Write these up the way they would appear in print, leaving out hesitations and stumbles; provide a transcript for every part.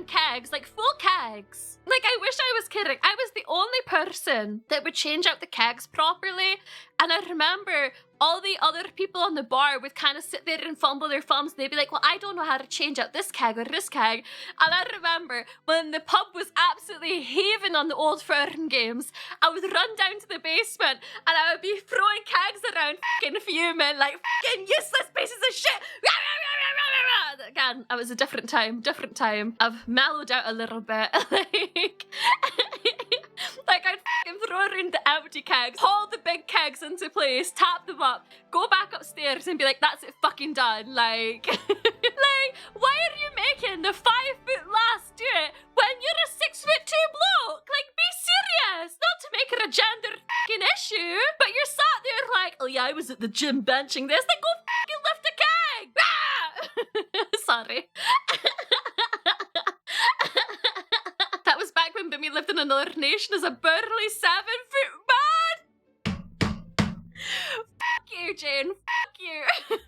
around kegs, like full kegs. Like, I wish I was kidding. I was the only person that would change out the kegs properly. And I remember all the other people on the bar would kind of sit there and fumble their thumbs. They'd be like, well, I don't know how to change out this keg or this keg. And I remember when the pub was absolutely heaving on the old firm games, I would run down to the basement and I would be throwing kegs around, fucking fuming, like, fucking useless pieces of shit. Again, it was a different time. I've mellowed out a little bit. Like, I'd fucking throw around the empty kegs, haul the big kegs into place, tap them up, go back upstairs and be like, that's it, fucking done. Like, like, why are you making the 5 foot lass do it when you're a 6'2" bloke? Like, be serious. Not to make it a gender fucking issue, but you're sat there like, oh yeah, I was at the gym benching this. Like, go fucking lift a keg. Sorry. That was back when Bimmy lived in another nation as a burly 7 foot man. Fuck you, Jane. Fuck you.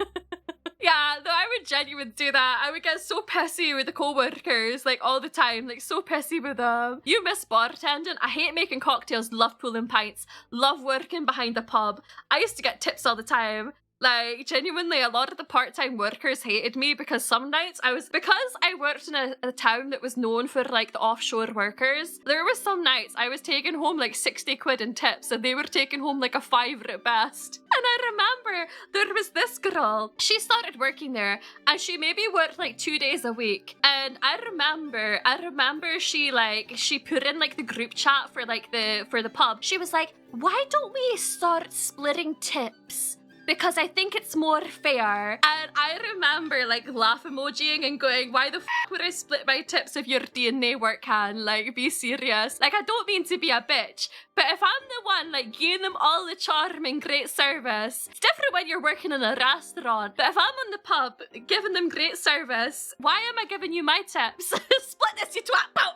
Yeah, though I would genuinely do that. I would get so pissy with the coworkers, like, all the time. Like, so pissy with them. You miss bartending. I hate making cocktails. Love pulling pints. Love working behind the pub. I used to get tips all the time. Like, genuinely, a lot of the part-time workers hated me because some nights because I worked in a town that was known for, like, the offshore workers, there was some nights I was taking home, like, 60 quid in tips and they were taking home, like, a fiver at best. And I remember there was this girl, she started working there and she maybe worked, like, 2 days a week. And I remember she put in, like, the group chat for, like, for the pub. She was like, why don't we start splitting tips? Because I think it's more fair. And I remember, like, laugh emojiing and going, why the f*** would I split my tips if your DNA work can? Like, be serious. Like, I don't mean to be a bitch, but if I'm the one, like, giving them all the charm and great service, it's different when you're working in a restaurant. But if I'm in the pub giving them great service, why am I giving you my tips? Split this, you twat!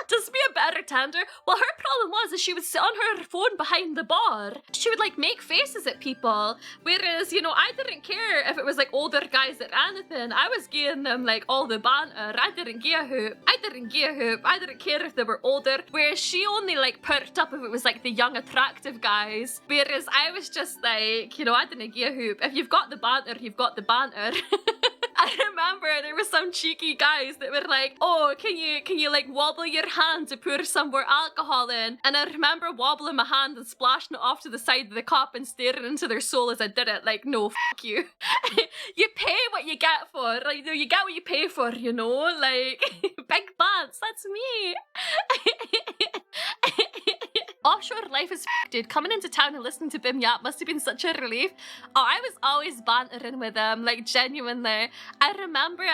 Just be a better tender. Well, her problem was she would sit on her phone behind the bar. She would, like, make faces at people. Whereas, you know, I didn't care if it was, like, older guys or anything. I was giving them, like, all the banter. I didn't give a hoop. I didn't care if they were older. Whereas she only, like, perked up if it was, like, the young, attractive guys. Whereas I was just, like, you know, I didn't give a hoop. If you've got the banter, you've got the banter. I remember there were some cheeky guys that were like, oh, can you like wobble your hand to pour some more alcohol in? And I remember wobbling my hand and splashing it off to the side of the cup and staring into their soul as I did it. Like, no, fuck you. You pay what you get for. Like, you get what you pay for, you know? Like, big butts, that's me. Offshore life is dude. Coming into town and listening to Bim Yap must have been such a relief. Oh, I was always bantering with them, like, genuinely. I remember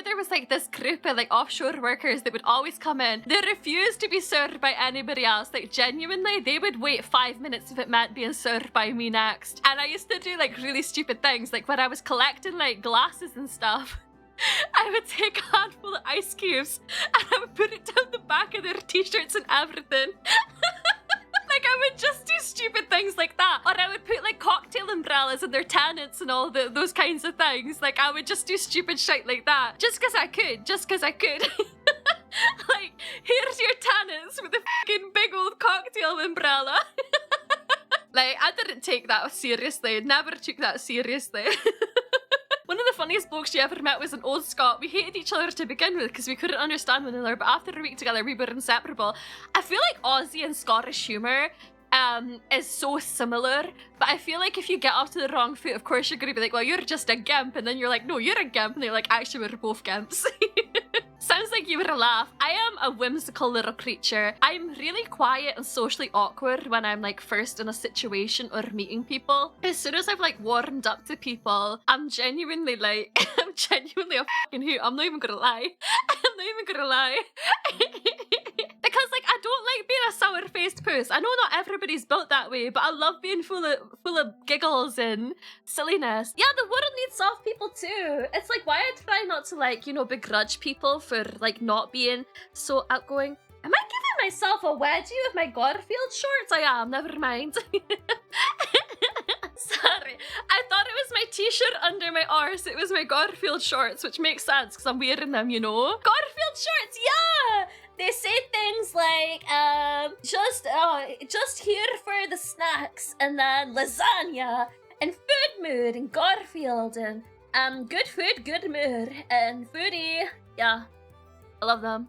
there was, like, this group of, like, offshore workers that would always come in. They refused to be served by anybody else. Like, genuinely, they would wait 5 minutes if it meant being served by me next. And I used to do, like, really stupid things. Like, when I was collecting, like, glasses and stuff, I would take a handful of ice cubes and I would put it down the back of their t-shirts and everything. Like, I would just do stupid things like that. Or I would put, like, cocktail umbrellas in their tenants and all those kinds of things. Like, I would just do stupid shit like that. Just because I could. Like, here's your tenants with a fucking big old cocktail umbrella. Like, I didn't take that seriously. Never took that seriously. One of the funniest blokes you ever met was an old Scot. We hated each other to begin with because we couldn't understand one another, but after a week together, we were inseparable. I feel like Aussie and Scottish humour is so similar, but I feel like if you get off to the wrong foot, of course you're going to be like, well, you're just a gimp, and then you're like, no, you're a gimp, and they're like, actually, we're both gimps. Sounds like you were a laugh. I am a whimsical little creature. I'm really quiet and socially awkward when I'm, like, first in a situation or meeting people. As soon as I've, like, warmed up to people, I'm genuinely, like, I'm genuinely a fucking hoot. I'm not even gonna lie. Because, like, I don't like being a sour-faced puss. I know not everybody's built that way, but I love being full of giggles and silliness. Yeah, the world needs soft people too. It's like, why I try not to, like, you know, begrudge people for, like, not being so outgoing. Am I giving myself a wedgie with my Garfield shorts? I am, never mind. So, Sorry. I thought it was my t-shirt under my arse. It was my Garfield shorts, which makes sense because I'm wearing them, you know? Garfield shorts, yeah! They say things like, just here for the snacks, and then lasagna, and food mood, and Garfield, and good food, good mood, and foodie. Yeah, I love them.